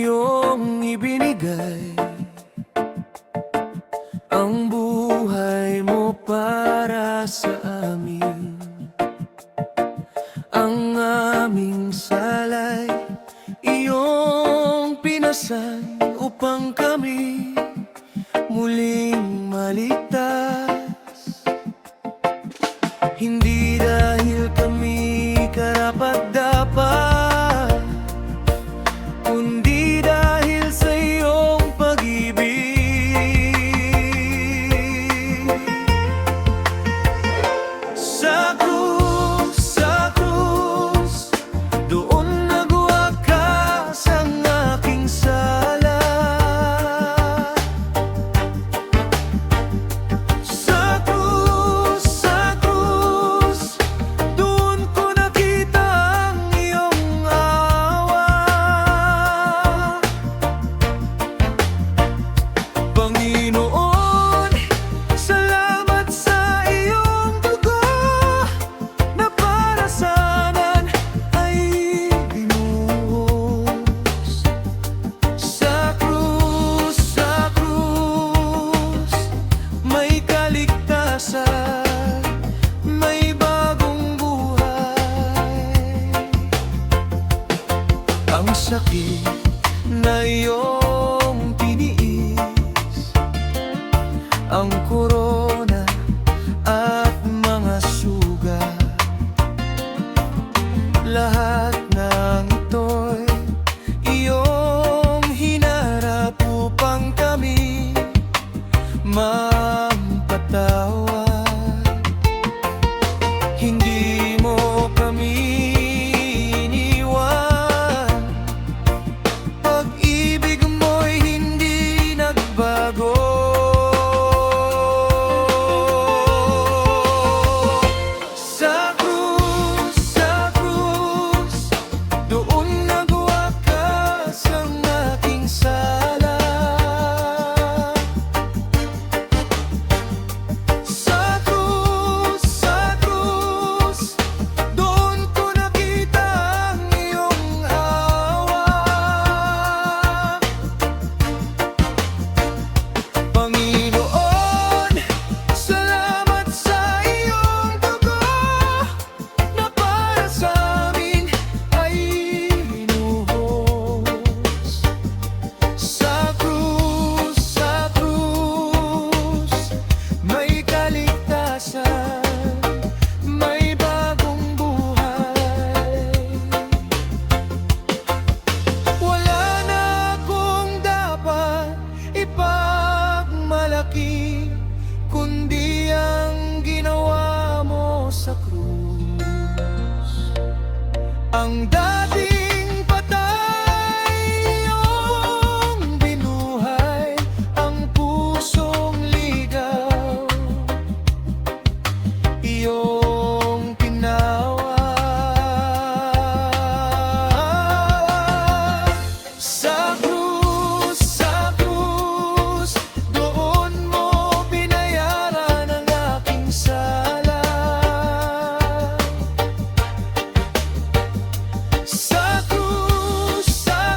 iyong ibinigay, ang buhay mo para sa amin. Ang aming salay, iyong pinasan upang kami muling maligtas. Hindi dahil kami karapat-dapat, kundi dahil sa iyong pag-ibig. Sa krus, doon nagwakas ang aking sala. Sa krus, doon ko nakita ang iyong awa. Panginoon, salamat sa iyong dugo na para sa'min ay binuhos. Sa krus, may kaligtasan, may bagong buhay. Ang sakit na iyong tiniis, ang korona at mga sugat, lahat ng ito'y iyong hinarap upang kami mampatawad. Hindi mo kami iniwan, pag-ibig mo'y hindi nagbago. Sa krus, doon nagwakas ang aking sala. Sa krus, doon ko nakita ang iyong awa. Panginoon, salamat sa iyong dugo na para sa'min ay binuhos. Sa krus, may kaligtasan, may bagong buhay. Wala na akong dapat ipagmalaki, kundi ang ginawa mo sa krus. Ang dating patay, iyong binuhay, ang pusong ligaw, iyong pinawa. Sa krus, doon mo binayaran ang aking sala. Sa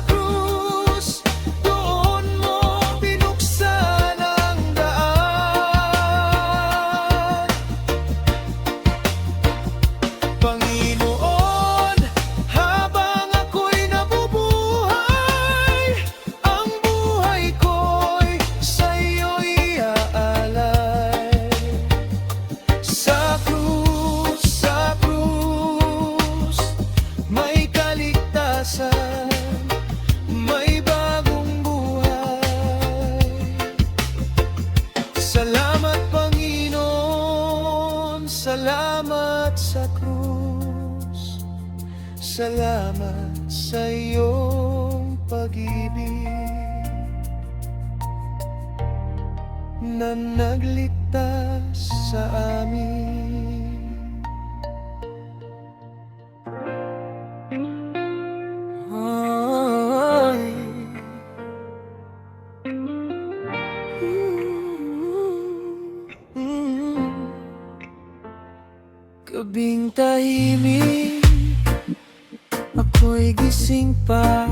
krus, doon mo binuksan ang daan. Panginoon, habang ako'y nabubuhay, ang buhay ko'y sa iyo'y iaalay. Sa krus, may kaligtasan, may bagong buhay. Salamat Panginoon, salamat sa krus, salamat sa iyong pag-ibig na nagligtas sa amin. Gabing tahimik, ako'y gising pa,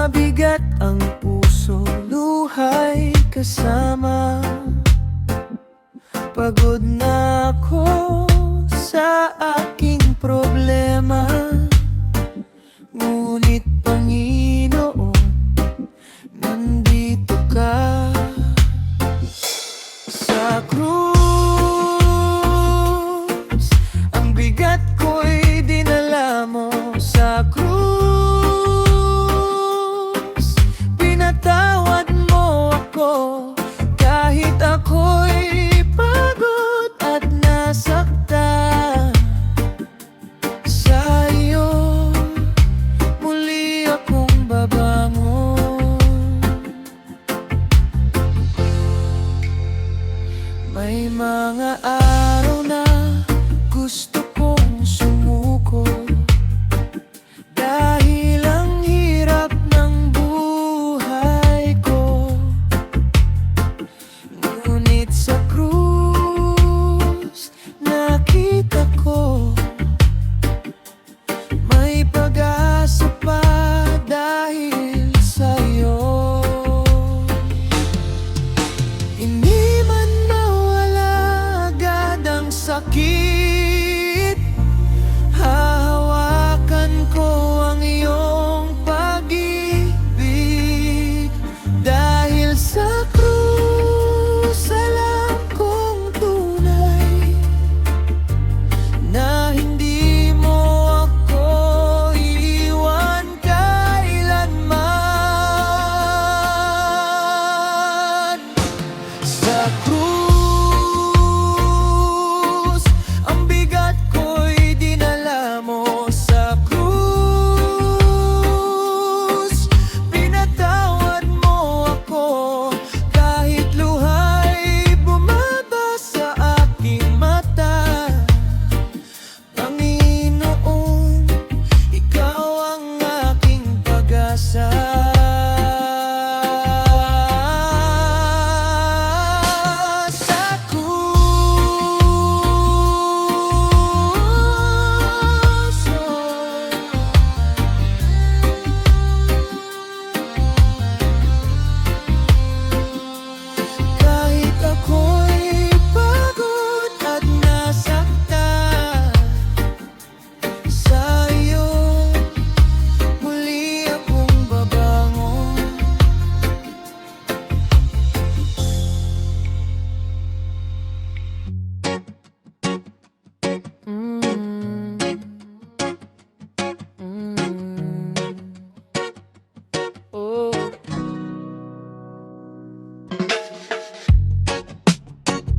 Mabigat ang puso, luhay kasama. Pagod na ako sa aking problema. Ngunit Panginoon, nandito ka. Sa krus, ang bigat ko'y dinala mo. Sa krus, pinatawad mo ako. Kahit ako'y pagod at nasaktan, sa iyo muli akong babangon. May mga araw na gusto kong sumuko, dahil ang hirap ng buhay ko. Ngunit sa krus, nakita ko may pag-asa pa dahil sa'yo. Hindi man nawala agad ang sakit, hahawakan ko ang iyong pag-ibig. Dahil sa krus, alam kong tunay na hindi mo ako iiwan kailanman. Sa krus, ang bigat ko'y dinala mo. Sa krus, pinatawad mo ako. Kahit luha'y bumaba sa aking mata. Panginoon, ikaw ang aking pag-asa. Sa krus, kahit ako'y pagod at nasaktan, sa iyo muli akong babangon. Oh.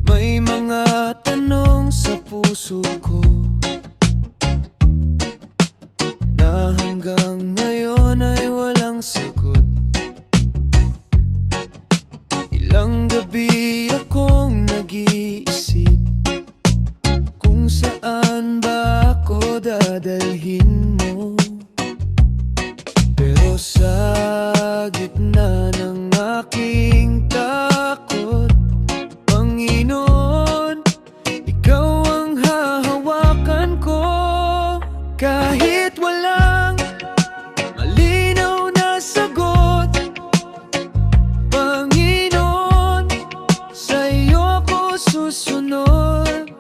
May mga tanong sa puso ko na hanggang ngayon ay walang sagot. Ilang gabi akong nag-iisip kung saan ba ako dadalhin mo. Pero sa gitna ng aking takot, Panginoon, ikaw ang hahawakan ko. Kahit walang malinaw na sagot, Panginoon, sa'yo ko susunod.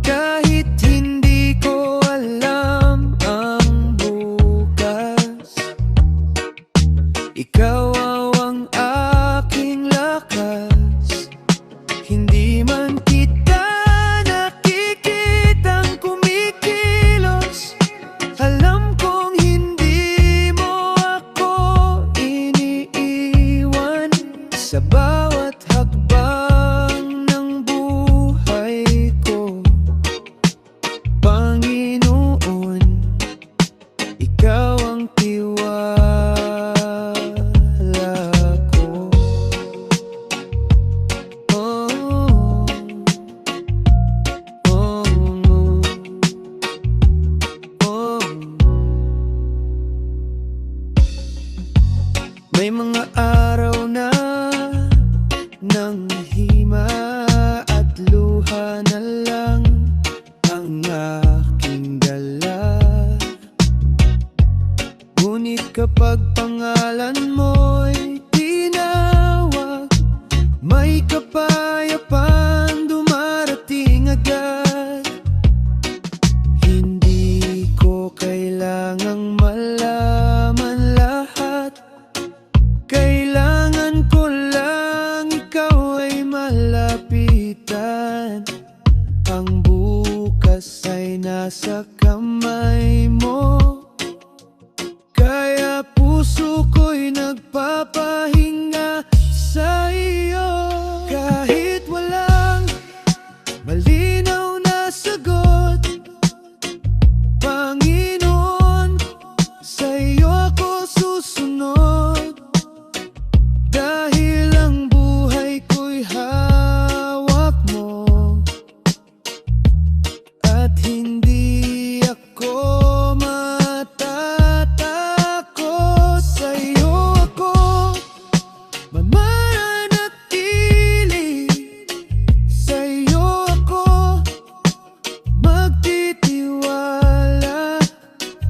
Kahit hindi ko alam ang bukas, ikaw ang aking lakas. Hindi man kita nakikitang kumikilos, alam kong hindi mo ako iniiwan. Sa bawat hakbang ng buhay ko, Panginoon, ikaw ang tiwala ko. Oh, oh, oh. May mga araw na nanghihima at luha na lang ang aking dala. Ngunit kapag pangalan mo'y tinawag, may kapayapaan dumarating agad. Hindi ko kailangang malaman lahat, kailangan ko lang ikaw ay malapitan. Ang bukas ay nasa kamay mo, kaya puso ko'y nagpapahinga sa iyo. Kahit walang malinaw na sagot, Panginoon, sa iyo ako susunod. Dahil ang buhay ko'y hawak mo, at hindi ako matatakot. Sa iyo ako mananatili, sa iyo ako magtitiwala.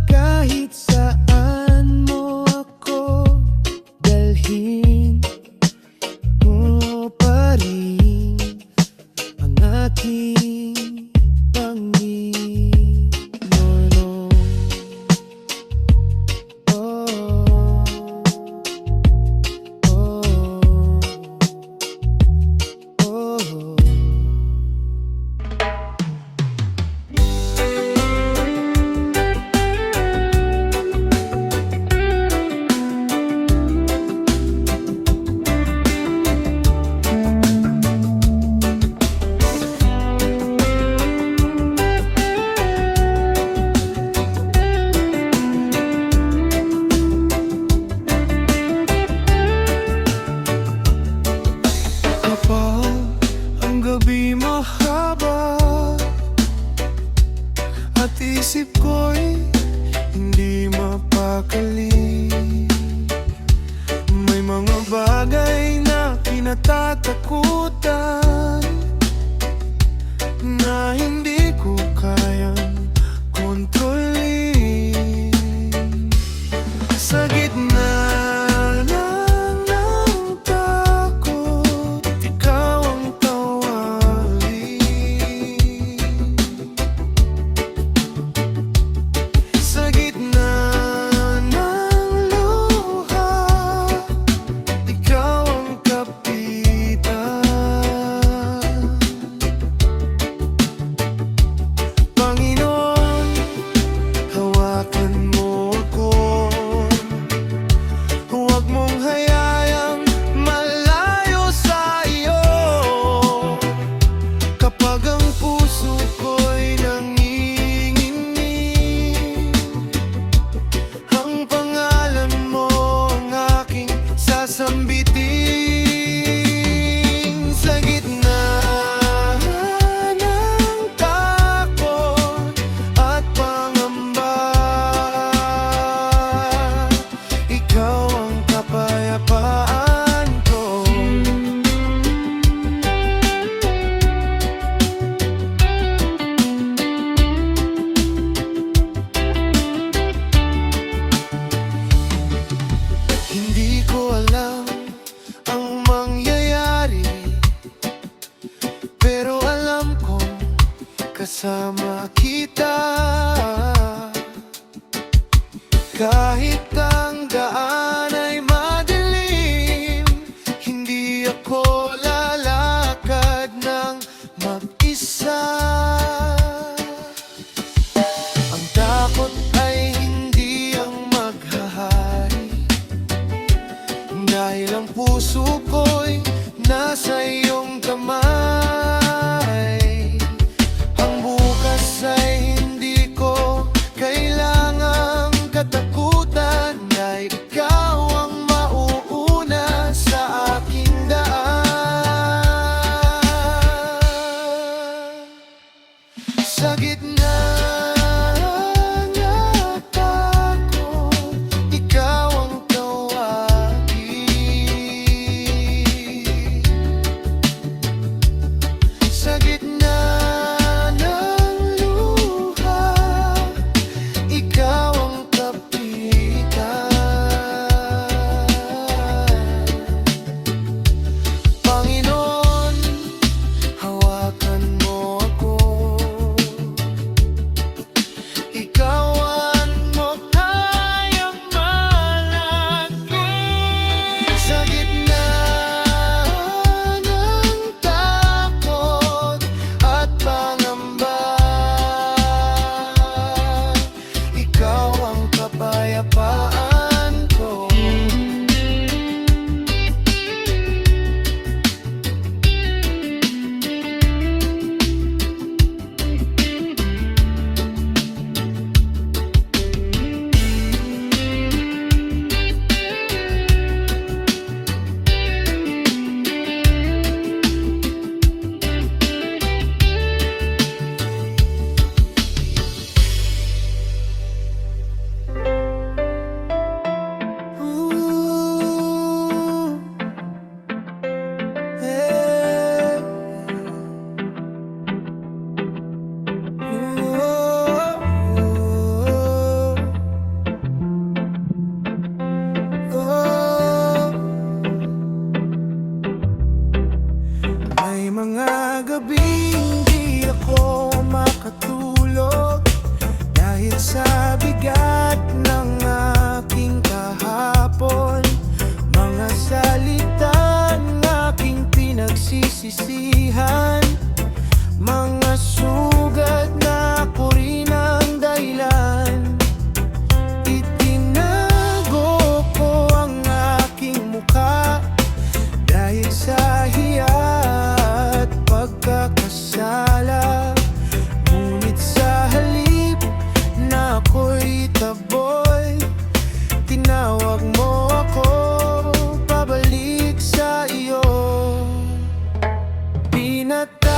Kahit saan mo ako dalhin, mo pa rin ang aking Panginoon. Oh, oh, oh. Kapag ang gabi mahaba at isip ko'y hindi mapakali, may mga bagay na kinatatakutan na hindi ko kayang kontrolin. Sa gitna ng takot, ikaw ang tawagin. Sa gitna ng luha, ikaw ang kapitan. Panginoon, hawakan mo ako, huwag mong hayayang malayo sa iyo. Kapag ang puso ko'y nanginginig, ang pangalan mo ang aking sasambitin. Sa gitna ng takot at pangamba, ikaw ang kapayapaan ko. Hindi ko alam ang mangyayari, pero alam kong kasama kita. Kahit ang daan ay madilim, hindi ako lalakad ng mag-isa. Ang takot ay hindi ang maghahari, dahil ang puso ko'y nasa iyong kamay. Ang bukas ay hindi ko kailangang katakutan, dahil ikaw ang mauuna sa aking daan. Sa gitna ng takot, ikaw ang tawagin. pinagsisisihan. Mga sugat na ako rin ang dahilan. Itinago ko ang aking mukha dahil sa hiya at pagkakasala. Ngunit sa halip na ako'y taboy, tinawag mo ako pabalik sa iyo. Pinatay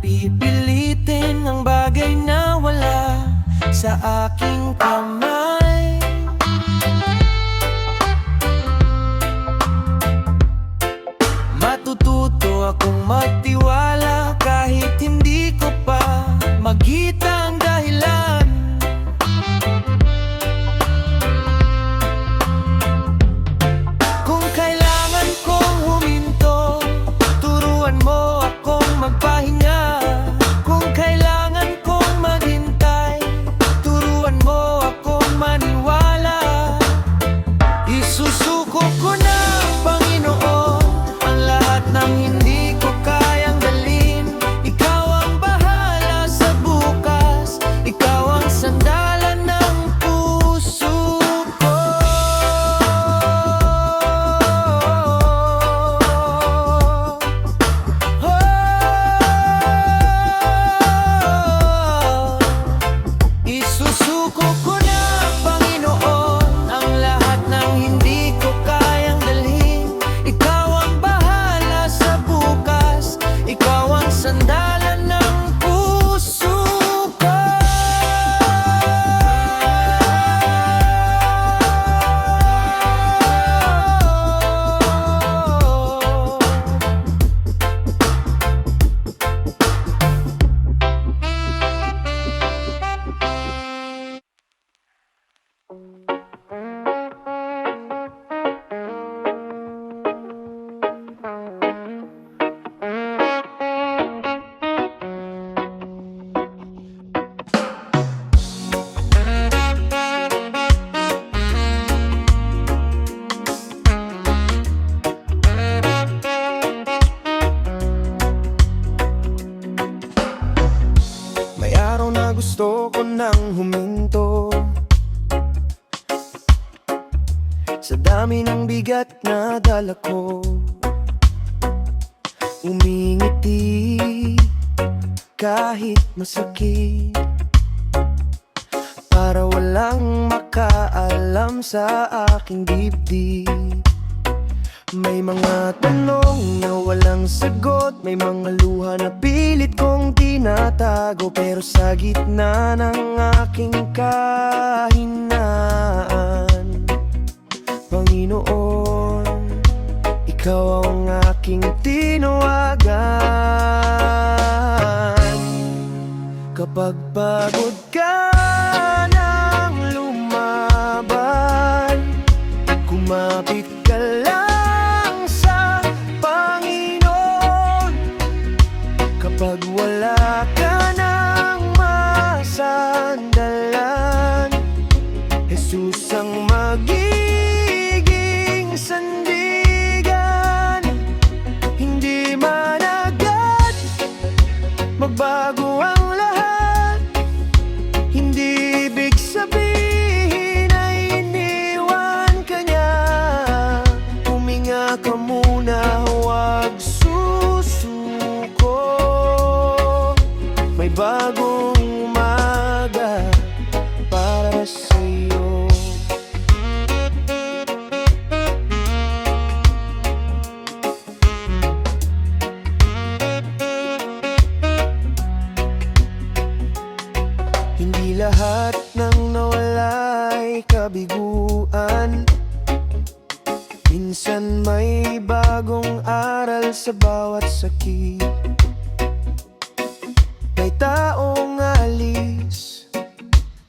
pipilitin ang bagay na wala sa aking kamay. Matututo akong magtiwala kahit hindi ko pa makita ang dahilan. Kung kailangan kong huminto, turuan mo akong magpahinga. Kung kailangan kong maghintay, turuan mo akong maniwala. Isusuko ko na, Panginoon, ang lahat ng hindi ko kayang dalhin. Ikaw ang bahala sa bukas, ikaw ang sandalan ng puso ko. Isusuko ko na, Panginoon, ang lahat ng hindi ko kayang dalhin. Ikaw ang bahala sa bukas, ikaw ang sandalan ng puso ko. May araw na gusto ko nang huminto sa dami ng bigat na dala ko. Umingiti kahit masakit, para walang makaalam sa aking dibdib. May mga tanong na walang sagot, may mga luha na pilit kong tinatago. Pero sa gitna ng aking kahinaan, Panginoon, ikaw ang aking tinawagan. Kapag pagod ka ng lumaban, kumapit ka lang sa Panginoon. Kapag wala ka ng masandalan, Jesus ang magiging sandigan. Hindi man agad magbago ang lahat, hindi ibig sabihin ay iniwan ka niya. Huminga ka muna, huwag susuko. May bagong umaga para sa'yo. Hindi lahat ng nawala'y kabiguan. Minsan may bagong aral sa bawat sakit. May taong alis,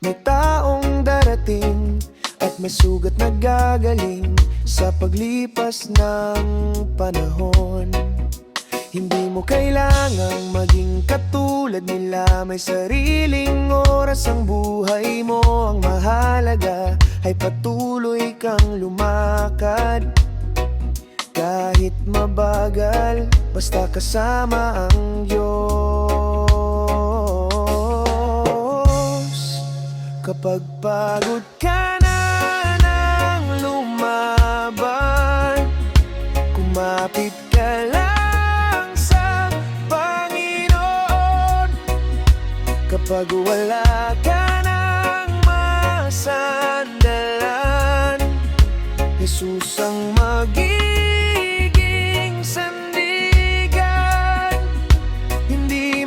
may taong darating, at may sugat na gagaling sa paglipas ng panahon. Hindi mo kailangang maging katulad nila, may sariling oras ang buhay mo. Ang mahalaga ay patuloy kang lumakad. Kahit mabagal, basta kasama ang Diyos. Kapag pagod ka na ng lumaban, kumapit ka lang sa Panginoon. Kapag wala ka ng masandalan, Jesus ang magiging sandigan. Hindi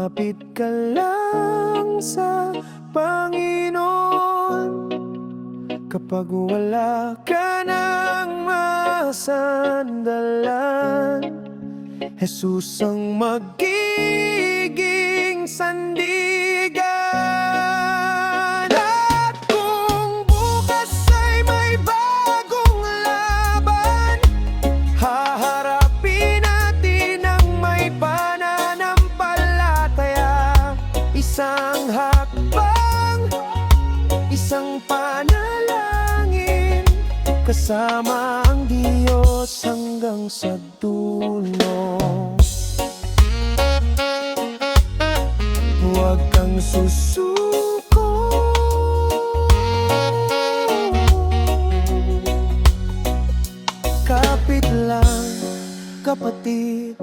Lumapit ka lang sa Panginoon kapag wala ka nang masandalan. Jesus ang magiging sandigan. At kung bukas ay may bagong laban, haharapin natin ang may pananampalataya. Isang hakbang, isang panalangin, kasama ang Diyos hanggang sa dulo. Huwag kang susuko, kapit lang kapatid,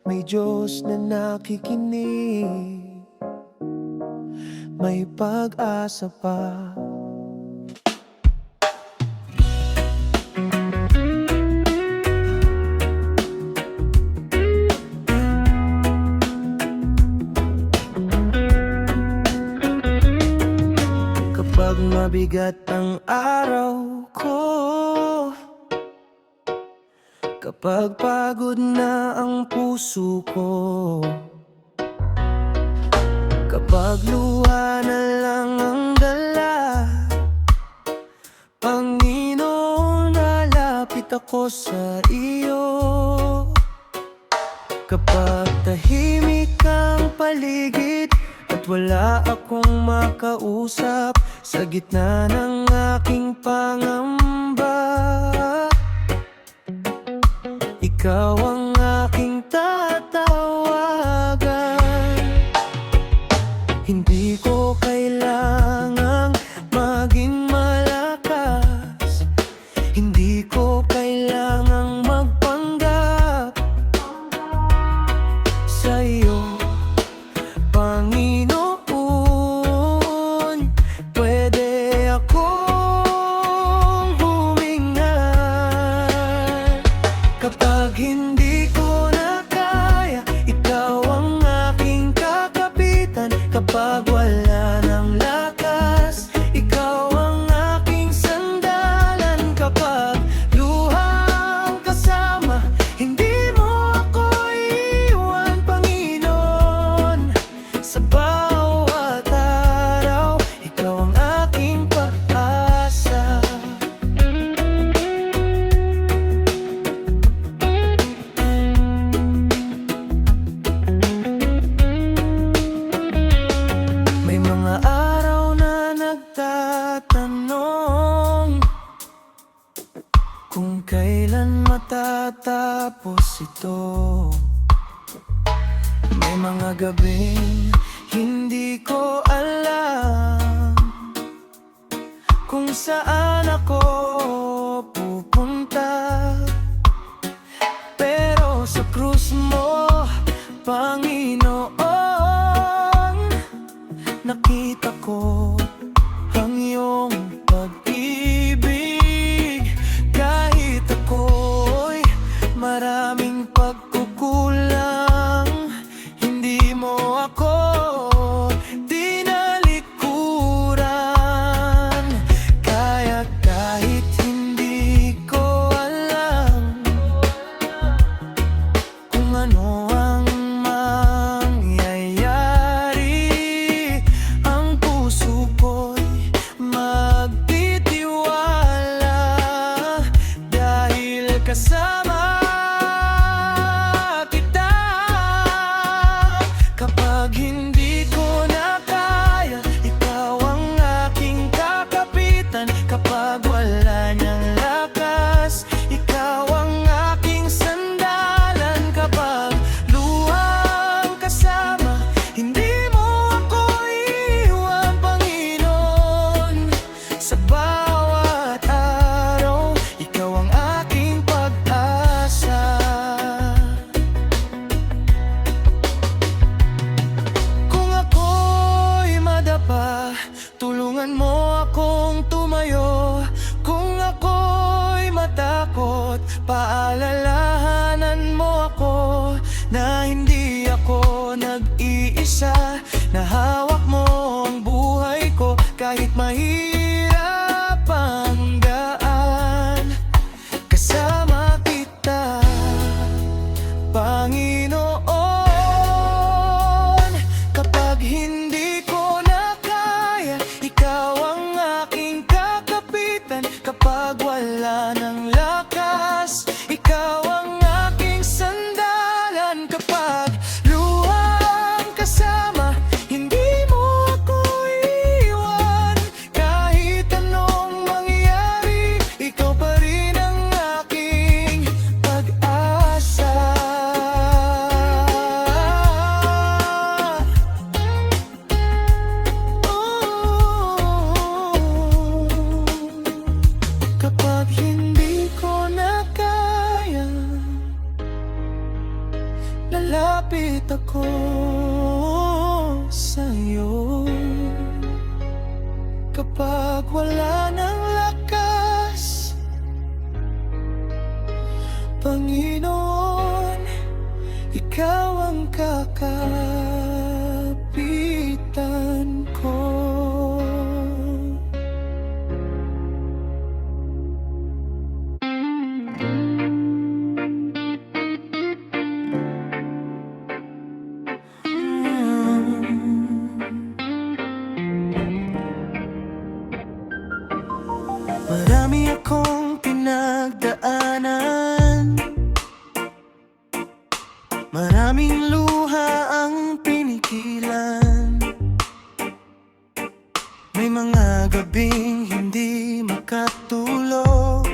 may Diyos na nakikinig, may pag-asa pa. Kapag mabigat ang araw ko, kapag pagod na ang puso ko, kapag luha na lang ang dala, Panginoon, lalapit ako sa iyo. Kapag tahimik ang paligid at wala akong makausap, sa gitna ng aking pangamba, ikaw ang aking tatawagan. Hindi ko kailangang maging malakas, hindi ko kailangang magpanggap sa iyo, Panginoon. Pwede akong huminga kapag hindi ko na kaya. Ikaw ang aking kakapitan kapag wala ng lakas. Ikaw ang aking sandalan kapag luhang kasama. Hindi mo ako iiwan, Panginoon. Sa bawat araw, ikaw ang aking pag-asa. May mga araw na nagtatanong kung kailan matatapos ito. May mga gabing hindi ko alam kung saan ako pupunta, pero sa krus mo, Panginoon, nakita ko ang iyong pag-ibig. Kahit ako'y maraming pagkukulang, hindi mo ako tinalikuran. Kaya kahit hindi ko alam kung ano ang mangyayari, pag-asa na hawak mo ang buhay ko. Kahit mahirap ang daan, kasama kita, Panginoon. Kapag hindi ko na kaya, ikaw ang aking kakapitan. Kapag wala ng lakas, ikaw ang aking sandalan. Kapag luha ang kasama, hindi mo ako iwan. Kahit anong mangyari, ikaw pa rin ang aking pag-asa. Kapag hindi ko na kaya, lalapit ako sa'yo. Kapag wala ng lakas, Panginoon, ikaw ang kakapitan ko. Marami akong pinagdaanan, maraming luha ang pinigilan. May mga gabing hindi makatulog.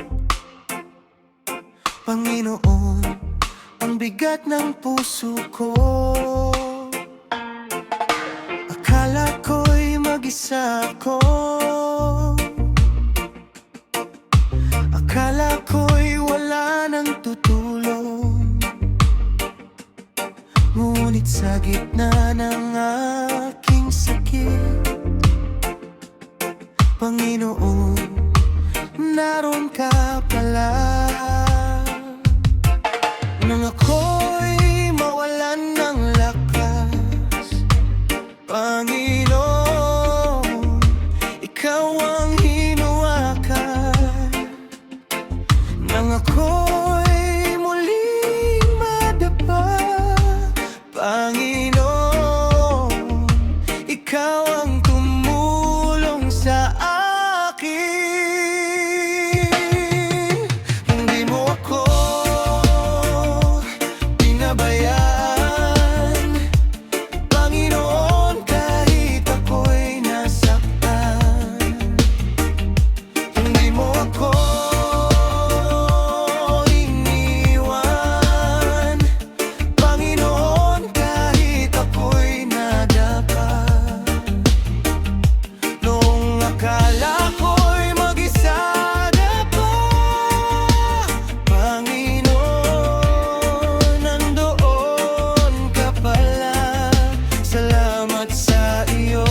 Panginoon, ang bigat ng puso ko. Akala ko'y mag-isa ako, akala ko'y wala nang tutulong. Ngunit sa gitna ng aking sakit, Panginoon, naroon ka pala. Nang ako'y mawalan ng lakas, Panginoon, ikaw ang hinuwakan. Nang ako'y muling madapa, Panginoon, ikaw ang tumulong sa akin. Hindi mo ako pinabayaan, Panginoon, kahit ako'y nasaktan. Hindi mo ako iniwan, Panginoon, kahit ako'y nadapa. Noong akala ko'y mag-isa na pa, Panginoon, nandoon ka pala. Salamat sa iyo,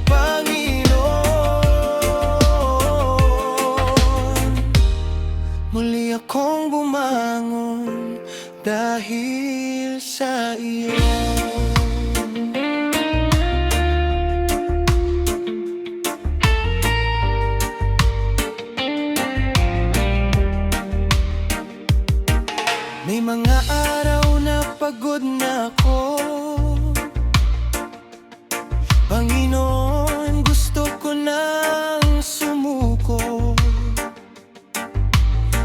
Panginoon. Muli akong bumangon dahil sa iyo. May mga araw na pagod na ako, Panginoon, gusto ko nang sumuko.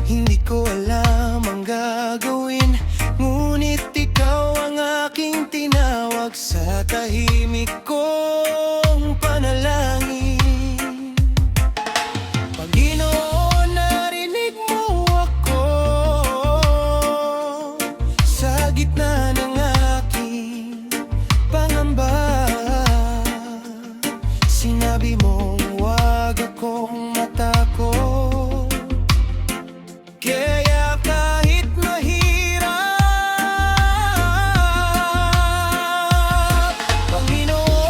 Hindi ko alam ang gagawin, ngunit ikaw ang aking tinawag sa tahimik kong panalangin. Panginoon, narinig mo ako sa gitna ng aking pangamba. Sinabi mong huwag akong matakot, kaya kahit mahirap, Panginoon,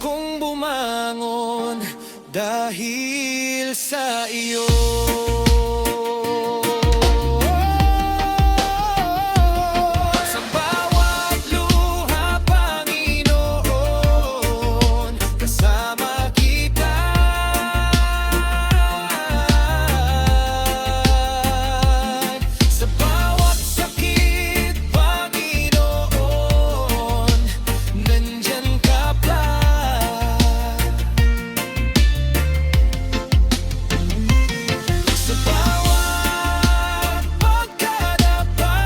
akong bumangon dahil sa iyo. Sa bawat luha, Panginoon, kasama kita. Sa bawat sakit, Panginoon, nandyan ka pa. Sa bawat pagkadapa,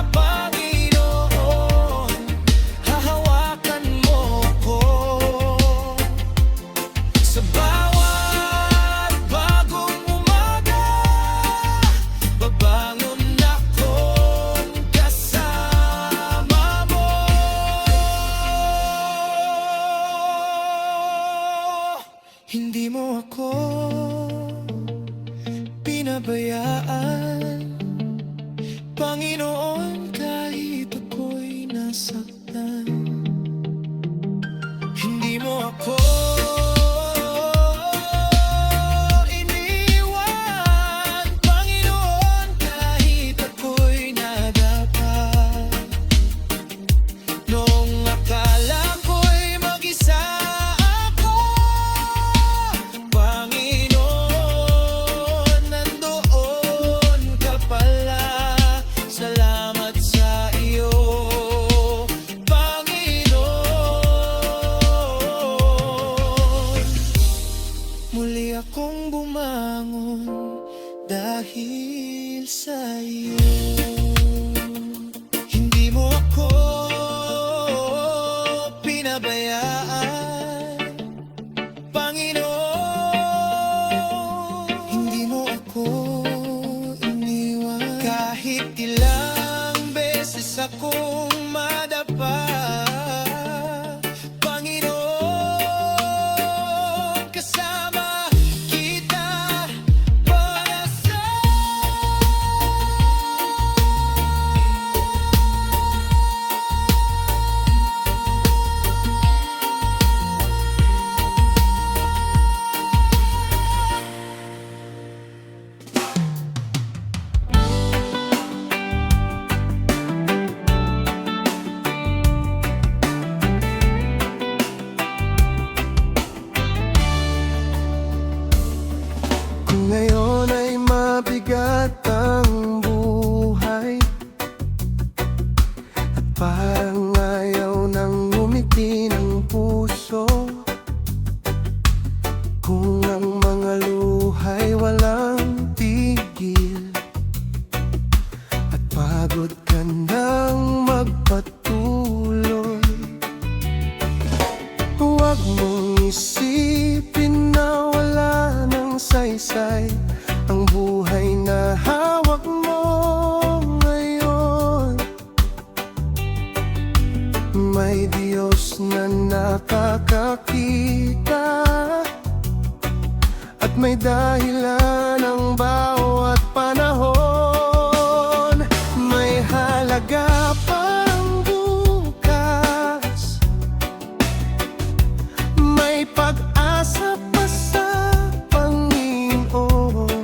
Panginoon, hahawakan mo ko. Sa bawat bagong umaga, babangon akong kasama mo. Hindi mo ako pinabayaan, Panginoon, kahit ako'y nasaktan. Hindi mo ako iniwan, Panginoon, kahit ako'y nadapa. Noong akala ko'y mag-isa ako, Panginoon, nandoon ka pala. Salamat sa iyo, Panginoon. Muli akong bumangon dahil sa iyo. Hindi mo ako pinabayaan, Panginoon. Hindi mo ako iniwan, kahit ilang beses akong madapa. Panginoon, kasama kita para sa Kung ngayon ay mabigat ang buhay at parang ayaw nang ngumiti ng puso, kung ang mga luha'y walang tigil at pagod ka nang magpatuloy, huwag mong isipin na wala ng saysay ang buhay na hawak mo ngayon. May Diyos na nakakakita at may dahilan ang bawat panahon. May halaga pang bukas, may pag-asa pa sa Panginoon.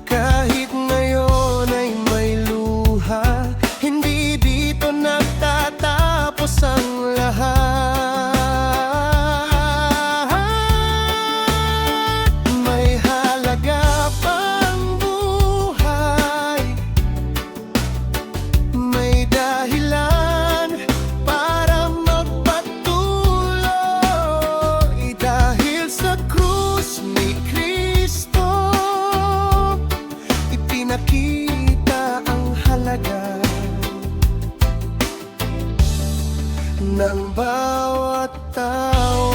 Kahit ngayon ay may luha, hindi dito nagtatapos ang lahat. May halaga pang buhay, may dahilan para magpatuloy. Dahil sa krus ni Kristo, ipinakita ang halaga ng bawat tao.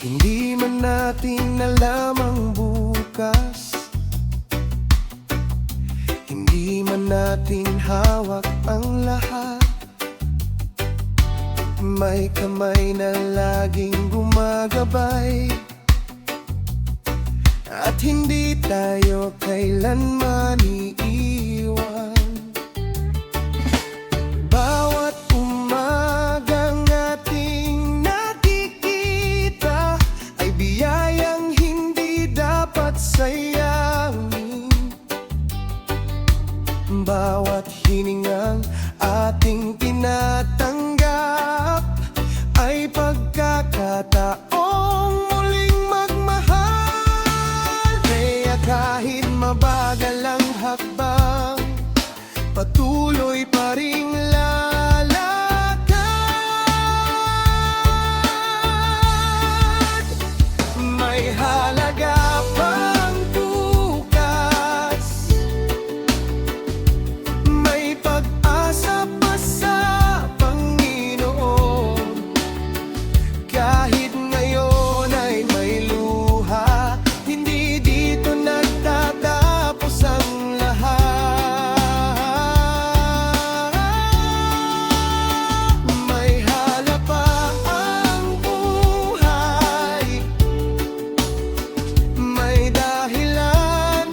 Hindi man natin alam ang bukas, hindi man natin hawak ang lahat, may kamay na laging gumagabay at hindi tayo kailanman iiwan. Bawat umagang ating nakikita ay biyayang hindi dapat sayangin. Bawat hiningang ating tinatanggap ay pagkakataong muling magmahal. Kaya kahit mabagal ang hakbang, patuloy pa ring lalakad. May halaga pang bukas, may pag-asa pa sa Panginoon. Kahit ngayon ay may luha, hindi dito nagtatapos ang lahat. May hala pa ang buhay, may dahilan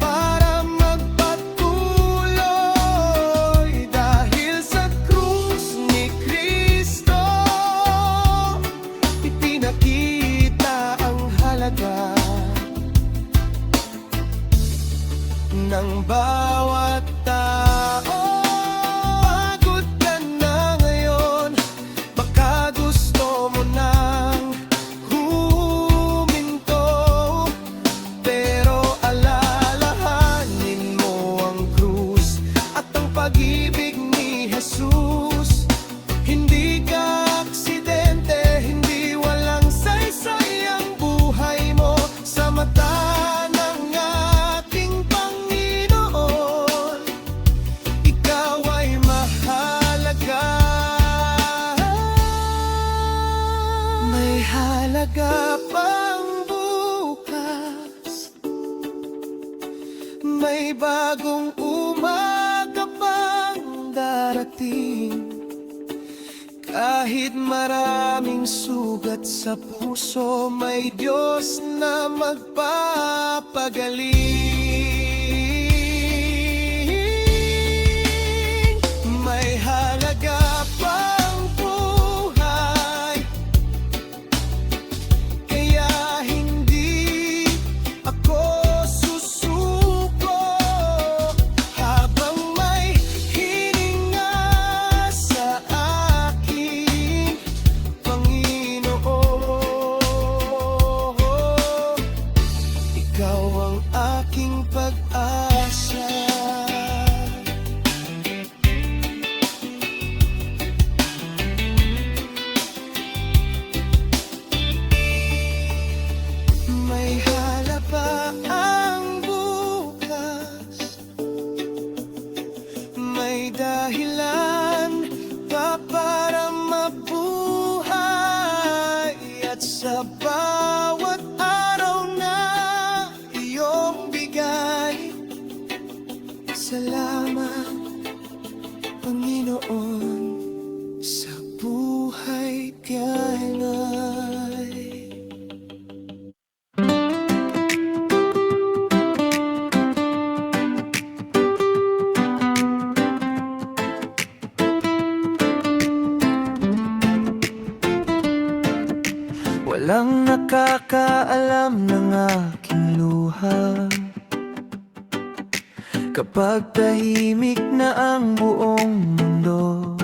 para magpatuloy. Dahil sa krus ni Kristo, ipinakita ang halaga ng bawat tao. Pagod ka na ngayon, baka gusto mo nang huminto, pero alalahanin mo ang krus at ang pag-ibig ni Jesus. Hindi ka aksidente, hindi walang saysay ang buhay mo sa mata ng ating Panginoon. Ikaw ay mahalaga. May halaga pang bukas, may bagong umaga pang darating. Kahit maraming sugat sa puso, may Diyos na magpapagaling. May halaga pang buhay, kaya hindi ako susuko. Habang may hininga sa aking Panginoon, ikaw ang aking pag-asa. May hala pa ang bukas, may dahilan pa para mabuhay. At sa bawat araw na iyong bigay, salamat Panginoon sa buhay kanya'y. Walang nakakaalam ng aking luha kapag tahimik na ang buong mundo.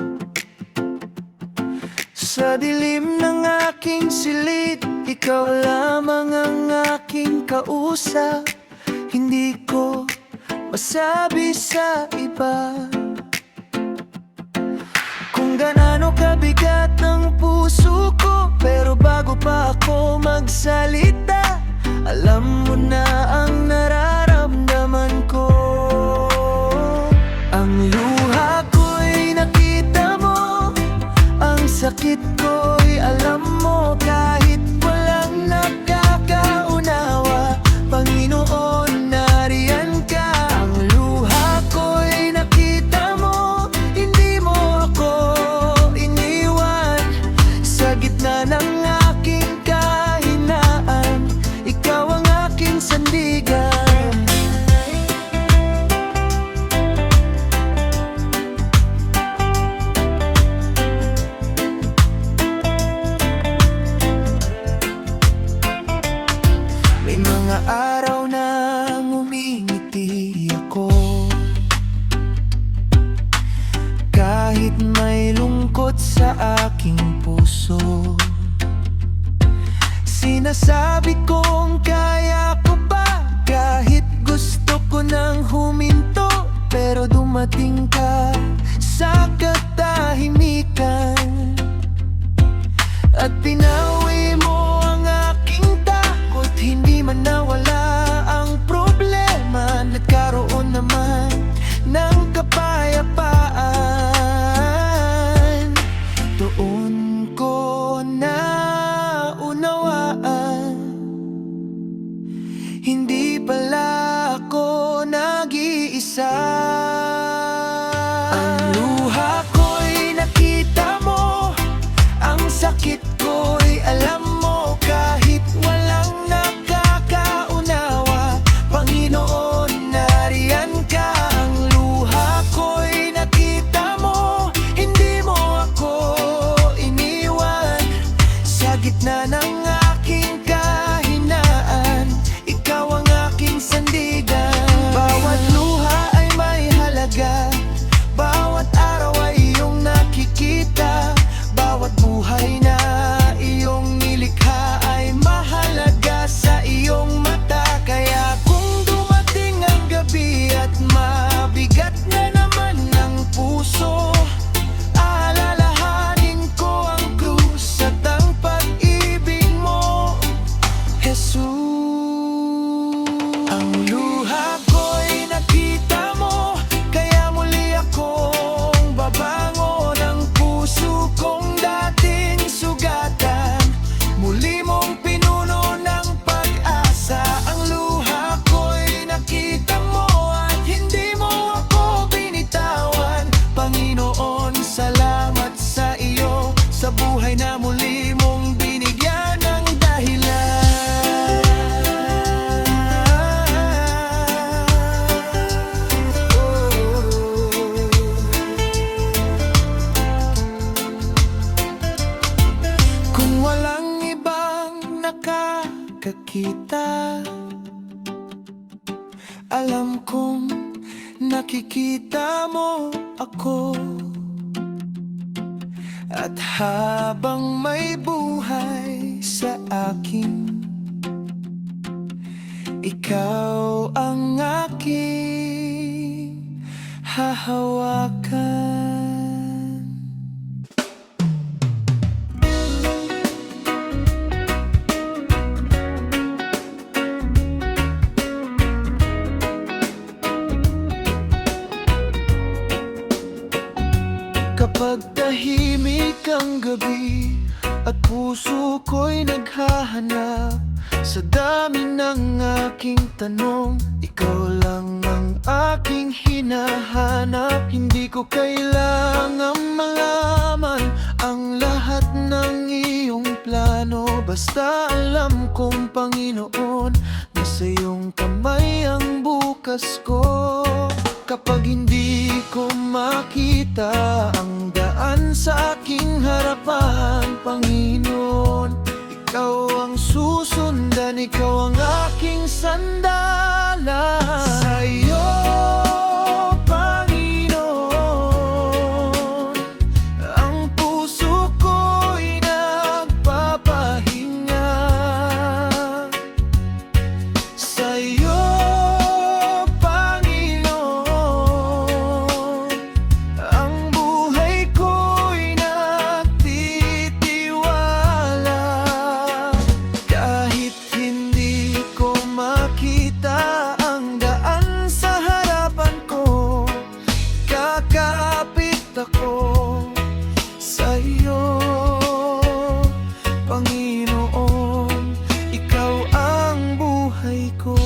Sa dilim ng aking silid, ikaw lamang ang aking kausap. Hindi ko masabi sa iba kung gaano kabigat ng puso ko. Pero bago pa ako magsalita, alam mo na ang nararamdaman ko. Ang luha ko'y nakita mo, ang sakit ko'y alam mo. Kahit walang nakakaunawa, Panginoon, nariyan ka. Ang luha ko'y nakita mo, hindi mo ako iniwan. Sa gitna ng aking kahinaan, ikaw ang aking sandalan. May mga araw na ngumingiti ako, kahit may lungkot sa aking puso. Sinasabi kong kaya ko ba, kahit gusto ko nang huminto. Pero dumating ka sa katahimikan at pinawi mo ang aking takot. Hindi man nawala ang problema, nagkaroon naman ng kapayapaan. Doon ko na unawaan, hindi pala ako nag-iisa. Ang luha ko'y nakita mo, ang sakit ko'y alam mo. Kahit walang nakakaunawa, Panginoon, nariyan ka. Ang luha ko'y nakita mo, hindi mo ako iniwan. Sa gitna ng aking kahinaan, ikaw ang aking sandigan. Bawat luha ay may halaga, bawat araw ay iyong nakikita. Bawat buhay na iyong nilikha ay mahalaga sa iyong mata. Kaya kung dumating ang gabi at mabigat na naman ang puso, alalahanin ko ang krus at ang pag-ibig mo, Jesus. Ang luha ko'y nakita mo, kaya muli akong babangon. Ang puso kong dating sugatan, muli mong pinuno ng pag-asa. Ang luha ko'y nakita mo at hindi mo ako binitawan. Panginoon, salamat sa iyo, sa buhay na muli mong binigyan ng dahilan. Kung walang ibang nakakakita, alam kong nakikita mo ako. At habang may buhay sa akin, ikaw ang aking hahawakan. Kapag tahimik ang gabi at puso ko'y naghahanap, sa dami ng aking tanong, ikaw lang ang aking hinahanap. Hindi ko kailangang malaman ang lahat ng iyong plano, basta alam kong Panginoon, nasa iyong kamay ang bukas ko. Kapag hindi ko makita ang daan sa aking harapan, Panginoon, ikaw ang susundan, ikaw ang aking sandalan. Sa iyo, Panginoon, ang puso ko'y nagpapahinga. Sa iyo, Panginoon, ang buhay ko'y nagtitiwala. Kahit hindi ko makita ang daan sa harapan ko, kakapit ako sa iyo, Panginoon, ikaw ang buhay ko.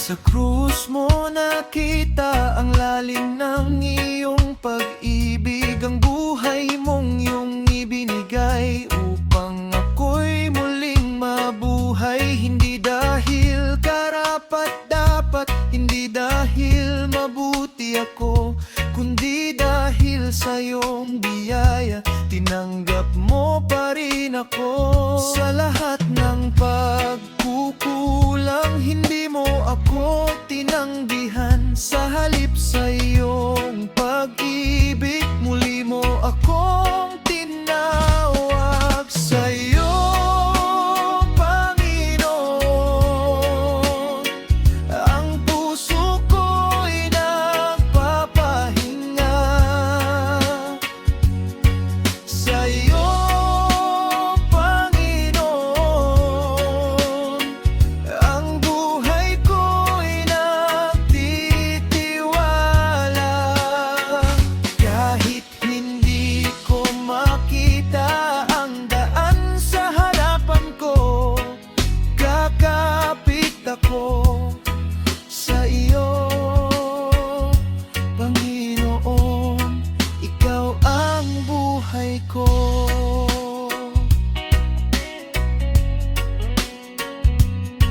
Sa krus mo nakita ang lalim ng iyong pag-ibig, ang buhay mong iyong ibinigay upang ako'y muling mabuhay. Hindi dahil karapat-dapat, hindi dahil mabuti ako, kundi dahil sa iyong biyaya. tinanggap mo pa rin ako. Sa lahat ng pagkukulang, hindi mo ako tinanggihan. Sa halip sa iyong pag-ibig, muli mo akong tinawag. Sa iyo, Panginoon, ang puso ko'y nagpapahinga. Sa iyo, Panginoon, ang buhay ko'y nagtitiwala. Kahit hindi ko makita ang daan sa harapan ko, kakapit ako sa iyo, Panginoon, ikaw ang buhay ko.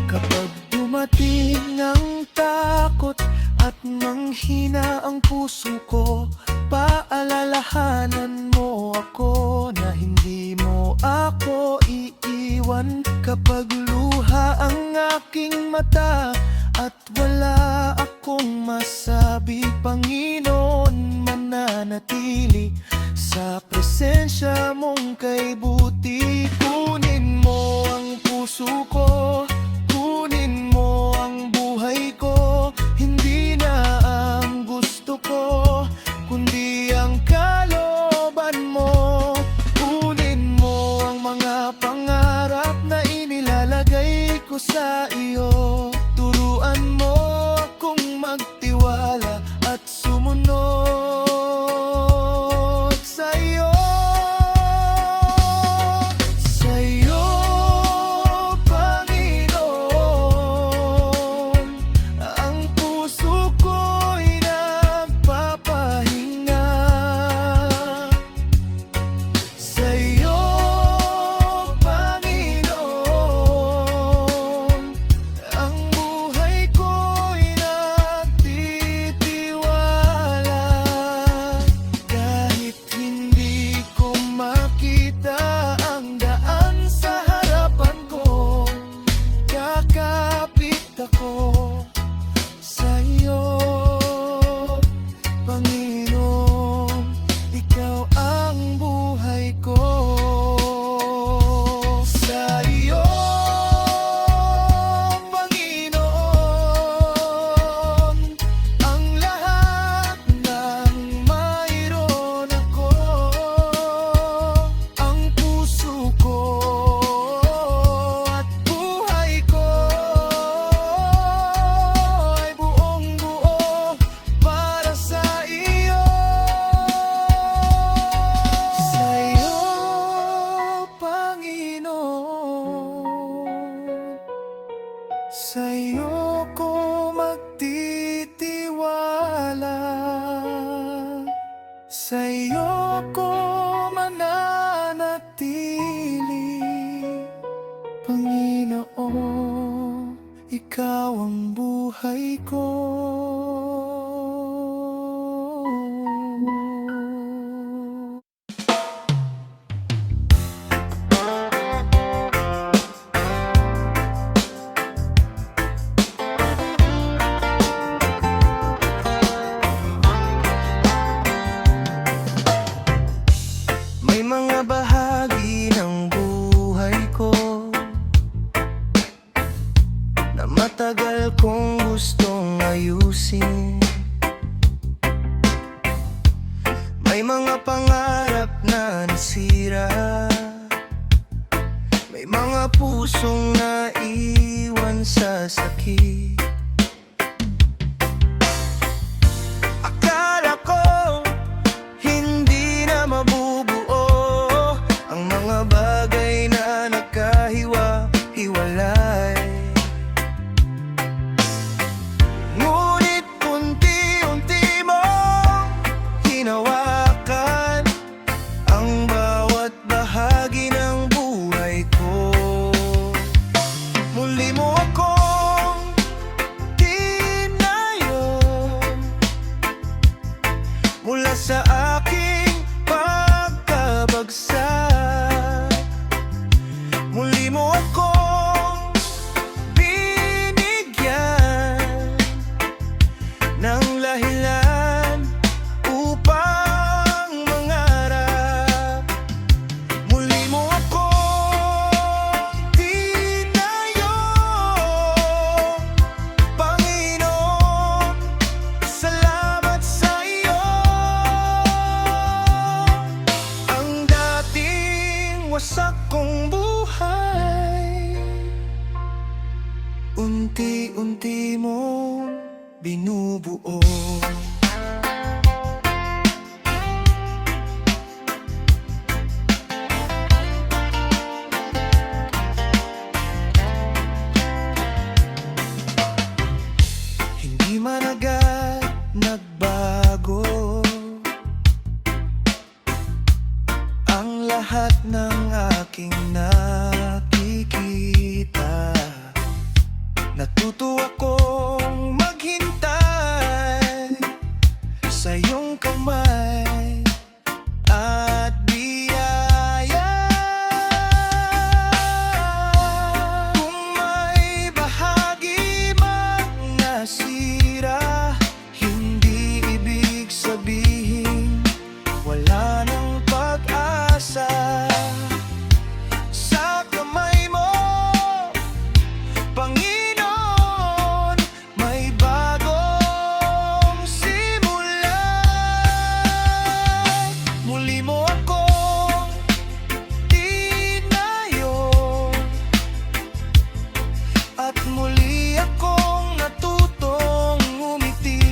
Kapag dumating ang takot at manghina ang puso ko, paalalahanan mo ako na hindi mo ako iiwan. Kapag luha ang aking mata at wala akong masabi, Panginoon, mananatili sa presensya mong kay buti. Kunin mo ang puso ko, kunin mo ang buhay ko. Hindi na ang gusto ko, kundi ang kalooban mo. Kunin mo ang mga pangarap na inilalagay ko sa iyo. Turuan mo akong magtiwala at sumunod sa iyo. Sa iyo, Panginoon, ang puso ko'y nagpapahinga. Sa iyo, Panginoon, ang buhay ko'y nagtitiwala. Kahit hindi ko makita ang daan sa harapan ko, kakapit ako sa iyo, Panginoon, ikaw ang buhay ko. Sa iyo, Panginoon, ang lahat ng mayroon ako. Ang puso ko at buhay ko ay buong buo para sa iyo. Sa iyo, Panginoon, sa iyo ko magtitiwala. Sa iyo ko mananatili, Panginoon, ikaw ang buhay ko. May mga bahagi ng buhay ko na matagal kong gustong ayusin. May mga pangarap na nasira, may mga pusong naiwan sa sakit. Akala ko hindi na mabubuo ang mga bagay na nagkahiwa-hiwalay. Ngunit unti-unti mong hinawakan ang bawat bahagi ng buhay ko. Muli mo akong wasak kong buhay, unti-unti mong binubuo. Hindi man agad nagbago ang lahat ng aking nakikita. Natuto akong maghintay sa iyong kamay at biyaya. Kung may bahagi mang nasira, hindi ibig sabihin wala nang pag-asa. Sa kamay mo, Panginoon, may bagong simula. Muli mo akong tinayo at muli akong natutong ngumiti.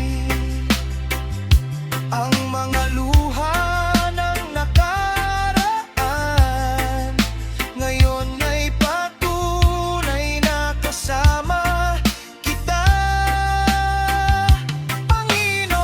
Ang mga luha ng nakaraan ngayon ay patunay na kasama kita, Panginoon.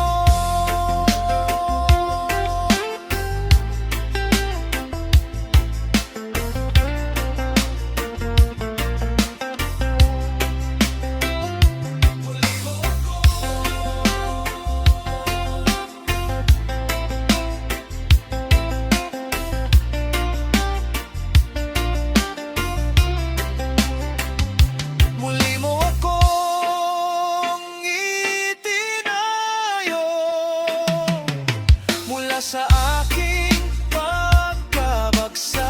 Muli mo akong itinayo mula sa aking pagkabagsak.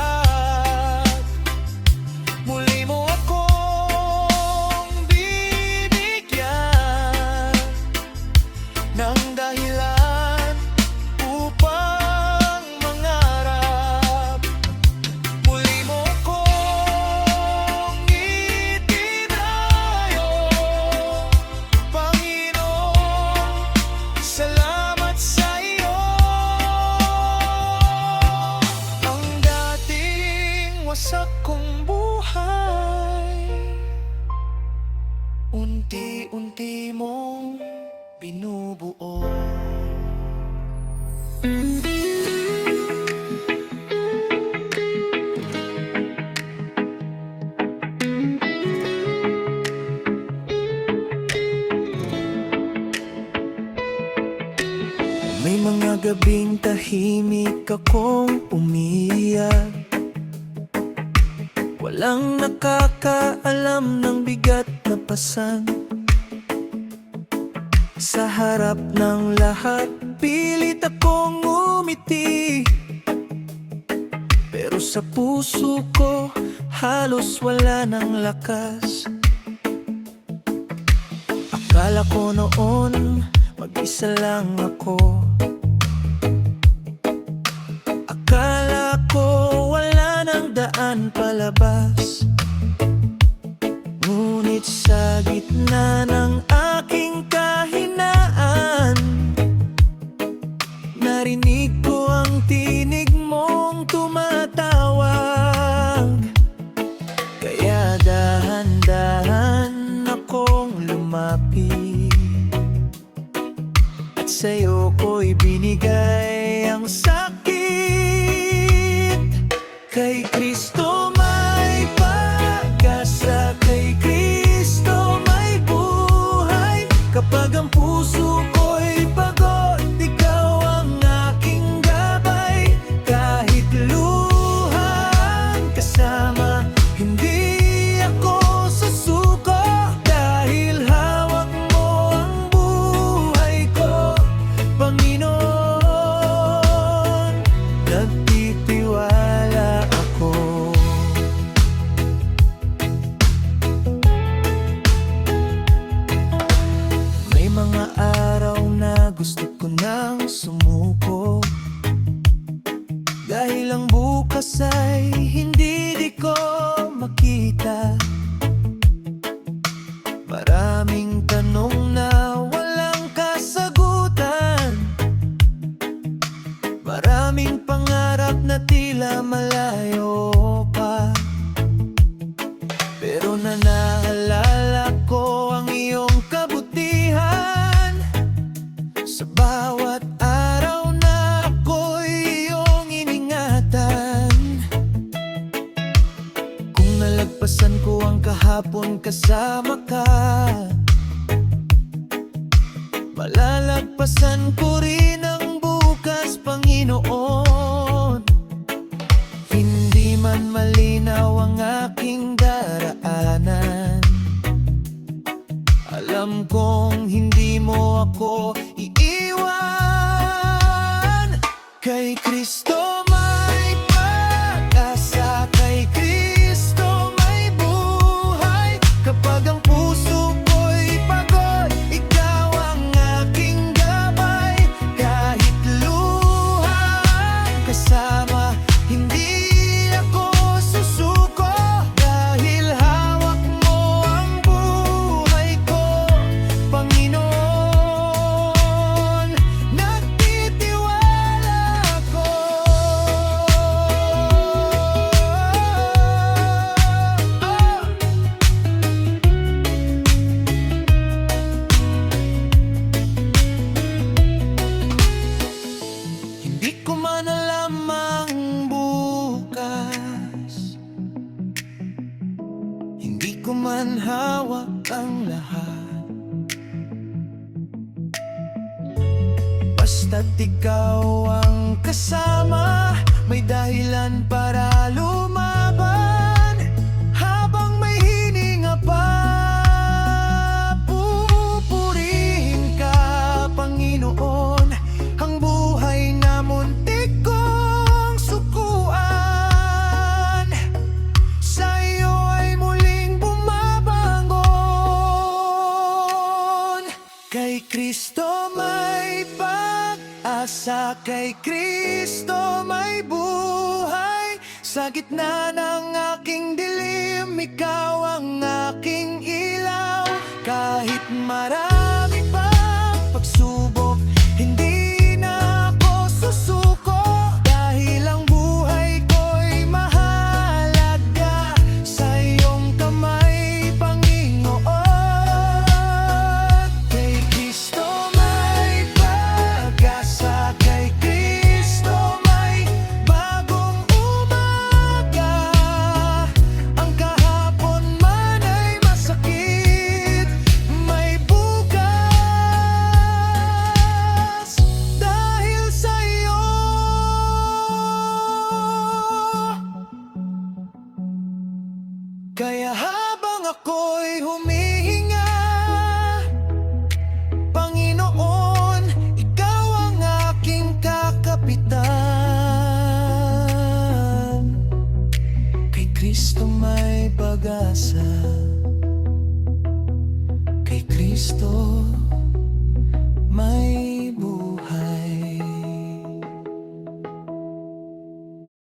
Muli mo akong bibigyan ng dahilan upang mangarap. Muli mo akong itinayo, Panginoon, salamat sa iyo. Ang dating wasak kong buhay, unti-unti mong binubuo. May mga gabing tahimik akong umiiyak, walang nakakaalam ng bigat na pasan. Sa harap ng lahat, pilit akong umiti, pero sa puso ko halos wala ng lakas. Akala ko noon mag-isa lang ako, akala ko wala nang daan palabas. Ngunit sa gitna ng aking kahinaan, narinig ko ang tinig mong tumatawag. Kaya dahan-dahan akong lumapit at sa'yo ko'y binigay ang sakit. Kay Kristo may pag-asa, kay Kristo may buhay. Kapag ang puso ko'y pagod, ikaw ang aking gabay. Kahit luha ang kasama, hindi ako susuko, dahil hawak mo ang buhay ko, Panginoon. Nagtitiwala ako. bukas ay hindi di ko makita. Maraming tanong na walang kasagutan. Maraming pangarap na tila malayo pa. Pero naalala ko ang iyong kabutihan. Sa bawat araw na ako'y iyong iningatan. Kung nalagpasan ko ang kahapon kasama ka, malalagpasan ko rin ang bukas, Panginoon. Hindi man malinaw ang aking daraanan, alam kong hindi mo ako iiwan. Kay Kristo may pag-asa, kay Kristo may buhay. Kapag ang puso ko'y pagod, ikaw ang aking gabay. Kahit luha ang kasama, hindi ako susuko. Dahil hawak mo ang buhay ko, Panginoon. Nagtitiwala ako. Hindi ko man alam ang bukas, hindi ko man hawak ang lahat. Basta't ikaw ang kasama, may dahilan para lumaban. Habang may hininga pa, pupurihin ka, Panginoon. Ang buhay na muntik kong sukuan, sa'yo ay muling bumabangon. Kay Kristo may pag-asa, kay Kristo may buhay. Sa gitna ng aking dilim, ikaw ang aking ilaw. Kahit marami pang pagsubok, hindi na ako susuko. Dahil ang buhay ko'y mahalaga sa iyong kamay, Panginoon. Kay Kristo may pag-asa, kay Kristo may bagong umaga. Ang kahapon man ay masakit, may bukas dahil sa iyo. Kaya habang ako'y humihinga, Panginoon, ikaw ang aking kakapitan. Kay Kristo may pag-asa, kay Kristo